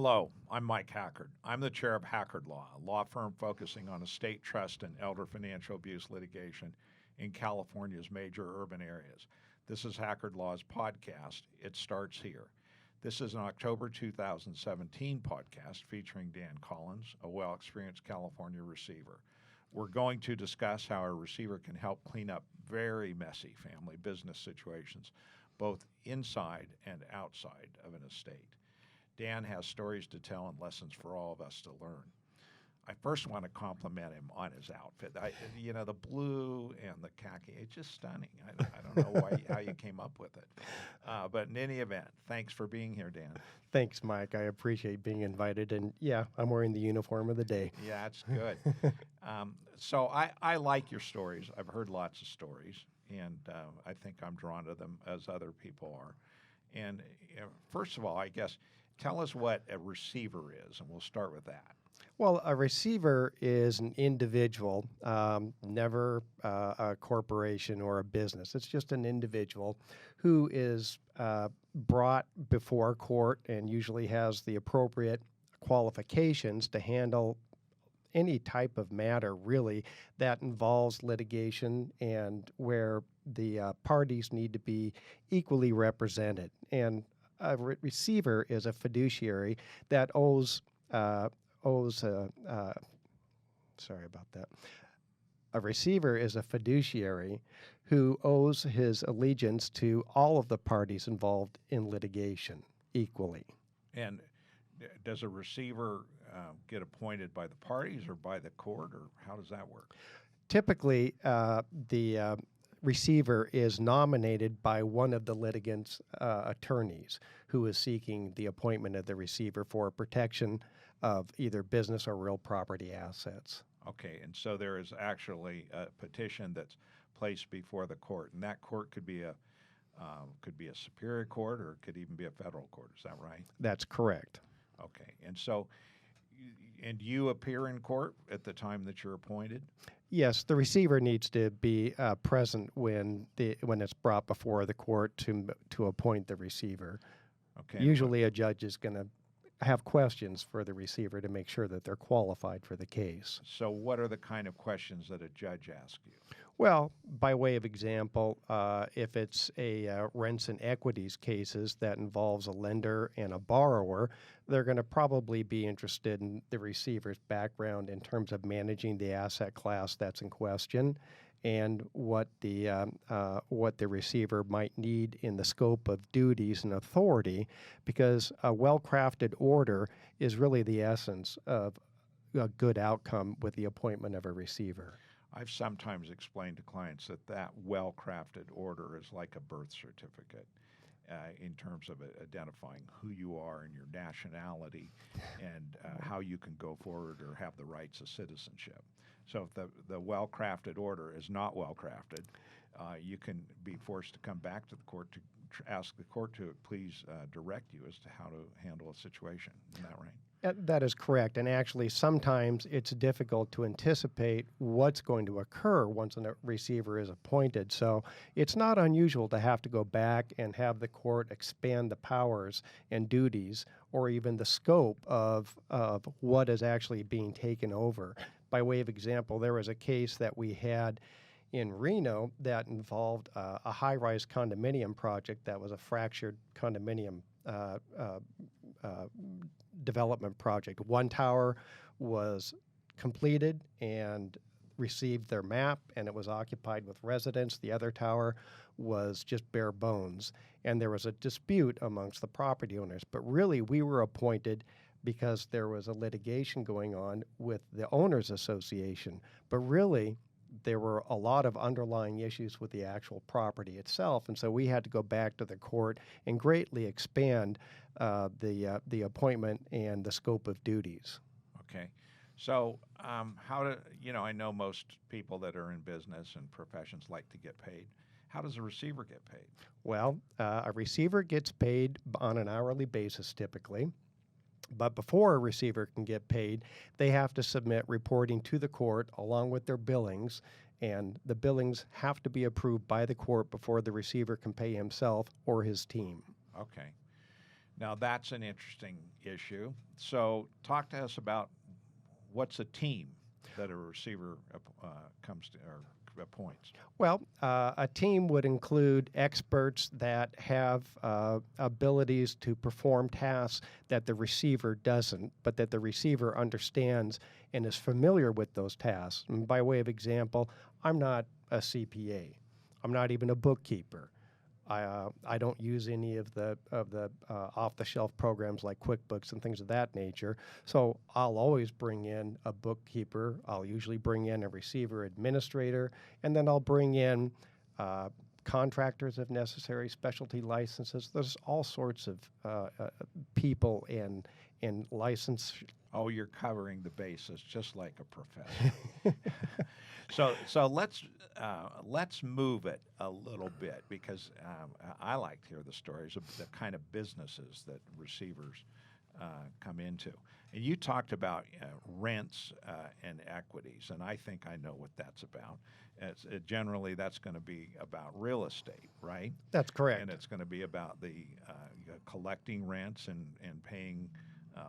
Hello, I'm Mike Hackard. I'm the chair of Hackard Law, a law firm focusing on estate trust and elder financial abuse litigation in California's major urban areas. This is Hackard Law's podcast. It starts here. This is an October 2017 podcast featuring Dan Collins, a well-experienced California receiver. We're going to discuss how a receiver can help clean up very messy family business situations, both inside and outside of an estate. Dan has stories to tell and lessons for all of us to learn. I first want to compliment him on his outfit. The blue and the khaki, it's just stunning. I don't know how you came up with it. But in any event, thanks for being here, Dan. Thanks, Mike. I appreciate being invited. And yeah, I'm wearing the uniform of the day. Yeah, that's good. So I like your stories. I've heard lots of stories, and I think I'm drawn to them as other people are. And first of all, I guess, tell us what a receiver is, and we'll start with that. Well, a receiver is an individual, never a corporation or a business. It's just an individual who is brought before court and usually has the appropriate qualifications to handle any type of matter, really, that involves litigation and where the parties need to be equally represented. And a receiver is a fiduciary that sorry about that. A receiver is a fiduciary who owes his allegiance to all of the parties involved in litigation equally. And does a receiver get appointed by the parties or by the court, or how does that work? Typically, the receiver is nominated by one of the litigants' attorneys who is seeking the appointment of the receiver for protection of either business or real property assets. Okay, and so there is actually a petition that's placed before the court, and that court could be a superior court, or it could even be a federal court. Is that right? That's correct. Okay, and so, and you appear in court at the time that you're appointed? Yes, the receiver needs to be present when it's brought before the court to appoint the receiver. Okay. Usually, a judge is going to have questions for the receiver to make sure that they're qualified for the case. So what are the kind of questions that a judge asks you? Well, by way of example, if it's a rents and equities cases that involves a lender and a borrower, they're going to probably be interested in the receiver's background in terms of managing the asset class that's in question, and what the receiver might need in the scope of duties and authority, because a well-crafted order is really the essence of a good outcome with the appointment of a receiver. I've sometimes explained to clients that well-crafted order is like a birth certificate in terms of identifying who you are and your nationality and how you can go forward or have the rights of citizenship. So if the well-crafted order is not well-crafted, you can be forced to come back to the court to ask the court to please direct you as to how to handle a situation. Isn't that right? That is correct. And actually, sometimes it's difficult to anticipate what's going to occur once a receiver is appointed. So it's not unusual to have to go back and have the court expand the powers and duties or even the scope of what is actually being taken over. By way of example, there was a case that we had in Reno that involved a high-rise condominium project that was a fractured condominium development project. One tower was completed and received their map, and it was occupied with residents. The other tower was just bare bones, and there was a dispute amongst the property owners. But really, we were appointed because there was a litigation going on with the owners association. But really, there were a lot of underlying issues with the actual property itself, and so we had to go back to the court and greatly expand the appointment and the scope of duties. Okay. So I know most people that are in business and professions like to get paid. How does a receiver get paid? Well, a receiver gets paid on an hourly basis typically. But before a receiver can get paid, they have to submit reporting to the court along with their billings, and the billings have to be approved by the court before the receiver can pay himself or his team. Okay. Now, that's an interesting issue. So, talk to us about what's a team that a receiver comes to or appoints. Well, a team would include experts that have abilities to perform tasks that the receiver doesn't, but that the receiver understands and is familiar with those tasks. And by way of example, I'm not a CPA. I'm not even a bookkeeper. I don't use any of the off-the-shelf programs like QuickBooks and things of that nature. So I'll always bring in a bookkeeper. I'll usually bring in a receiver administrator, and then I'll bring in contractors if necessary, specialty licenses. There's all sorts of people in license. Oh, you're covering the bases just like a professor. So let's move it a little bit because I like to hear the stories of the kind of businesses that receivers come into. And you talked about rents and equities, and I think I know what that's about. Generally, that's going to be about real estate, right? That's correct. And it's going to be about the collecting rents and paying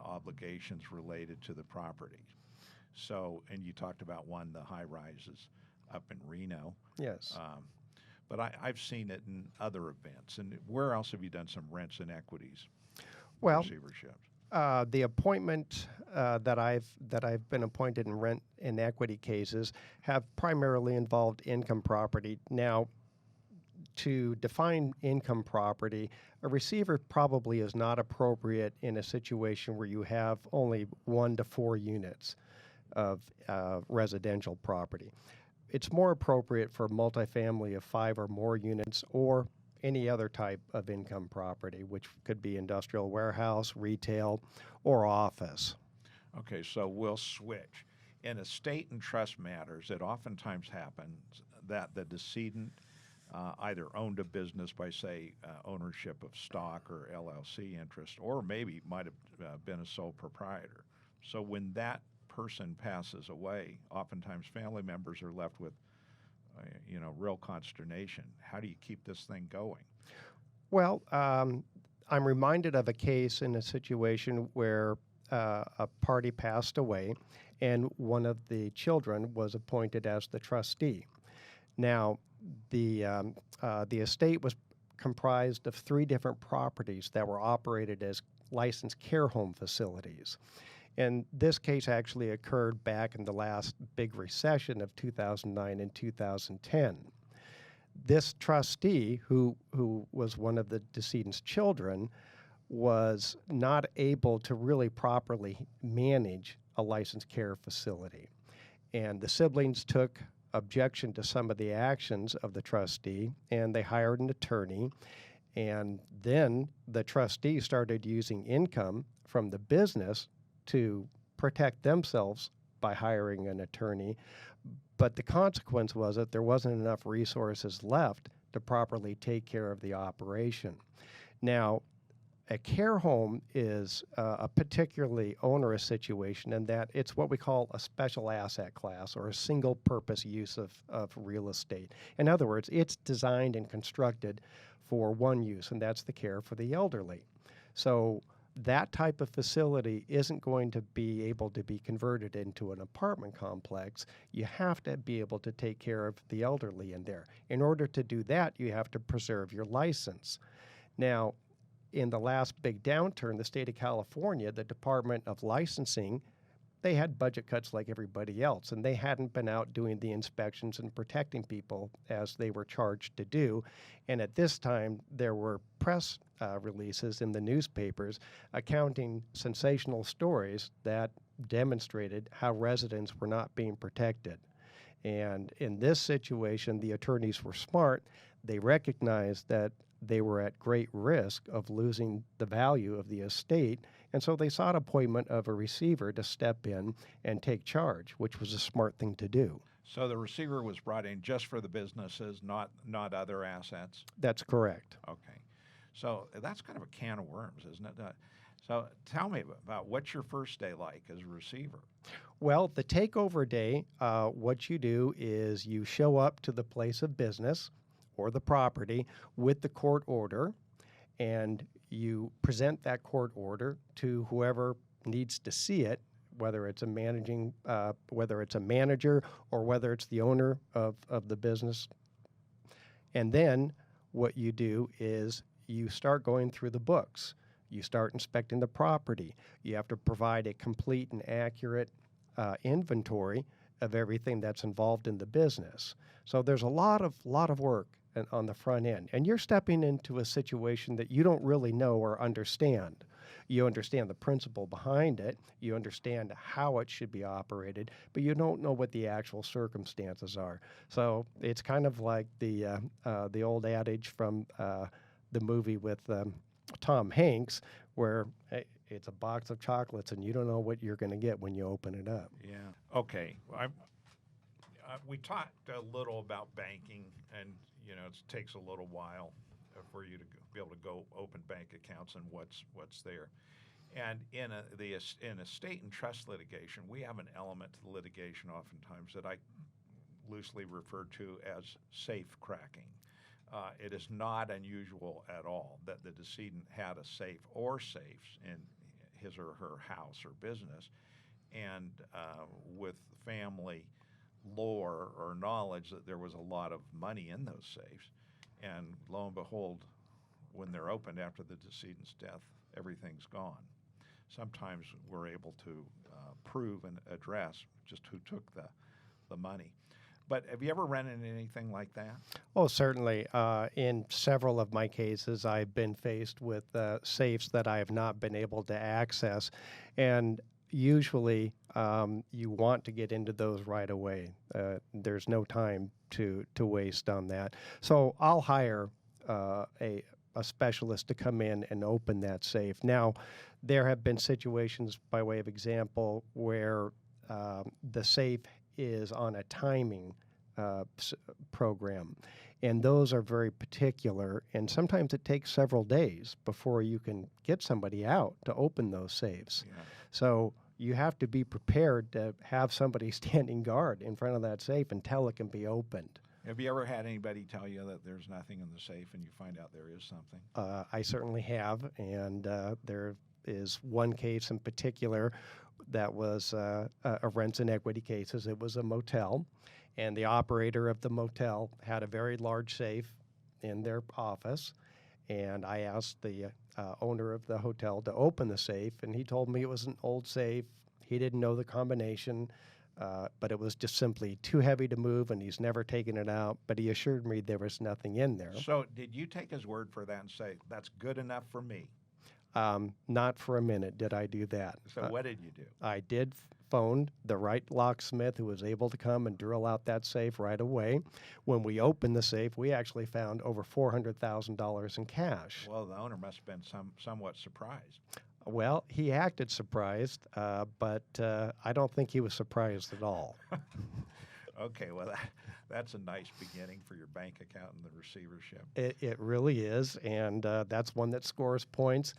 obligations related to the property. So, and you talked about the high rises up in Reno. Yes. But I've seen it in other events. And where else have you done some rents and equities? Well, Receiverships. The appointment that I've been appointed in rent and equity cases have primarily involved income property. Now, to define income property, a receiver probably is not appropriate in a situation where you have only 1 to 4 units of residential property. It's more appropriate for multifamily of 5 or more units or any other type of income property, which could be industrial warehouse, retail, or office. Okay, so we'll switch. In estate and trust matters, it oftentimes happens that the decedent either owned a business by, say, ownership of stock or LLC interest, or maybe might have been a sole proprietor. So when that person passes away, oftentimes family members are left with, real consternation. How do you keep this thing going? Well, I'm reminded of a case in a situation where a party passed away, and one of the children was appointed as the trustee. Now, the estate was comprised of 3 different properties that were operated as licensed care home facilities. And this case actually occurred back in the last big recession of 2009 and 2010. This trustee, who was one of the decedent's children, was not able to really properly manage a licensed care facility. And the siblings took objection to some of the actions of the trustee, and they hired an attorney. And then the trustee started using income from the business to protect themselves by hiring an attorney. But the consequence was that there wasn't enough resources left to properly take care of the operation. Now, a care home is a particularly onerous situation in that it's what we call a special asset class or a single purpose use of real estate. In other words, it's designed and constructed for one use, and that's the care for the elderly. So that type of facility isn't going to be able to be converted into an apartment complex. You have to be able to take care of the elderly in there. In order to do that, you have to preserve your license. Now, in the last big downturn, the state of California, the Department of Licensing, they had budget cuts like everybody else, and they hadn't been out doing the inspections and protecting people as they were charged to do. And at this time, there were press releases in the newspapers accounting sensational stories that demonstrated how residents were not being protected. And in this situation, the attorneys were smart. They recognized that they were at great risk of losing the value of the estate, and so they sought appointment of a receiver to step in and take charge, which was a smart thing to do. So the receiver was brought in just for the businesses, not other assets? That's correct. Okay. So that's kind of a can of worms, isn't it? So tell me about what's your first day like as a receiver? Well, the takeover day, what you do is you show up to the place of business or the property with the court order, and you present that court order to whoever needs to see it, whether it's whether it's a manager or whether it's the owner of the business. And then what you do is you start going through the books. You start inspecting the property. You have to provide a complete and accurate inventory of everything that's involved in the business. So there's a lot of work on the front end, and you're stepping into a situation that you don't really know or understand. You understand the principle behind it, you understand how it should be operated, but you don't know what the actual circumstances are. So it's kind of like the old adage from the movie with Tom Hanks, where hey, it's a box of chocolates and you don't know what you're going to get when you open it up. Yeah. Okay. We talked a little about banking, and it takes a little while for you to be able to go open bank accounts and what's there. And in estate and trust litigation, we have an element to the litigation oftentimes that I loosely refer to as safecracking. It is not unusual at all that the decedent had a safe or safes in his or her house or business, and with family lore or knowledge that there was a lot of money in those safes, and lo and behold, when they're opened after the decedent's death, everything's gone. Sometimes we're able to prove and address just who took the money. But have you ever run into anything like that? Oh, certainly. In several of my cases, I've been faced with safes that I have not been able to access. And usually you want to get into those right away. There's no time to waste on that. So I'll hire a specialist to come in and open that safe. Now, there have been situations, by way of example, where the safe is on a timing program, and those are very particular, and sometimes it takes several days before you can get somebody out to open those safes. Yeah. So you have to be prepared to have somebody standing guard in front of that safe until it can be opened. Have you ever had anybody tell you that there's nothing in the safe and you find out there is something? I certainly have, and there is one case in particular that was a rents and equity cases. It was a motel, and the operator of the motel had a very large safe in their office, and I asked the owner of the hotel to open the safe, and he told me it was an old safe. He didn't know the combination, but it was just simply too heavy to move, and he's never taken it out, but he assured me there was nothing in there. So did you take his word for that and say, that's good enough for me? Not for a minute did I do that. So what did you do? I did phone the right locksmith who was able to come and drill out that safe right away. When we opened the safe, we actually found over $400,000 in cash. Well, the owner must have been somewhat surprised. Well, he acted surprised, but I don't think he was surprised at all. Okay, well, that's a nice beginning for your bank account in the receivership. It really is, and that's one that scores points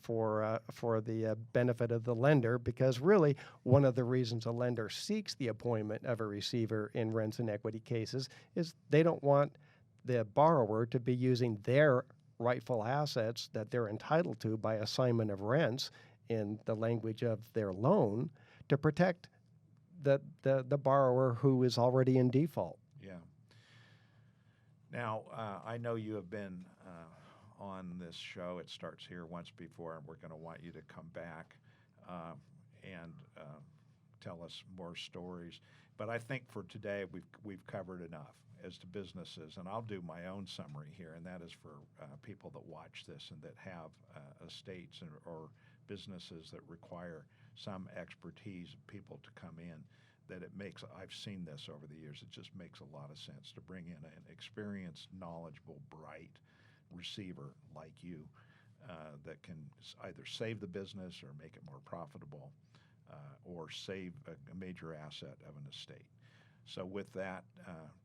for the benefit of the lender, because really one of the reasons a lender seeks the appointment of a receiver in rents and equity cases is they don't want the borrower to be using their rightful assets that they're entitled to by assignment of rents in the language of their loan to protect the borrower who is already in default. Yeah. Now, I know you have been on this show. It starts here once before, and we're going to want you to come back and tell us more stories. But I think for today we've covered enough as to businesses, and I'll do my own summary here, and that is for people that watch this and that have estates or businesses that require some expertise of people to come in, that I've seen this over the years, it just makes a lot of sense to bring in an experienced, knowledgeable, bright receiver like you that can either save the business or make it more profitable or save a major asset of an estate. So with that,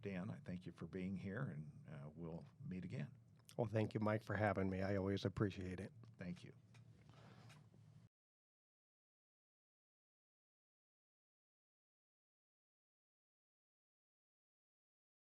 Dan, I thank you for being here, and we'll meet again. Well, thank you, Mike, for having me. I always appreciate it. Thank you.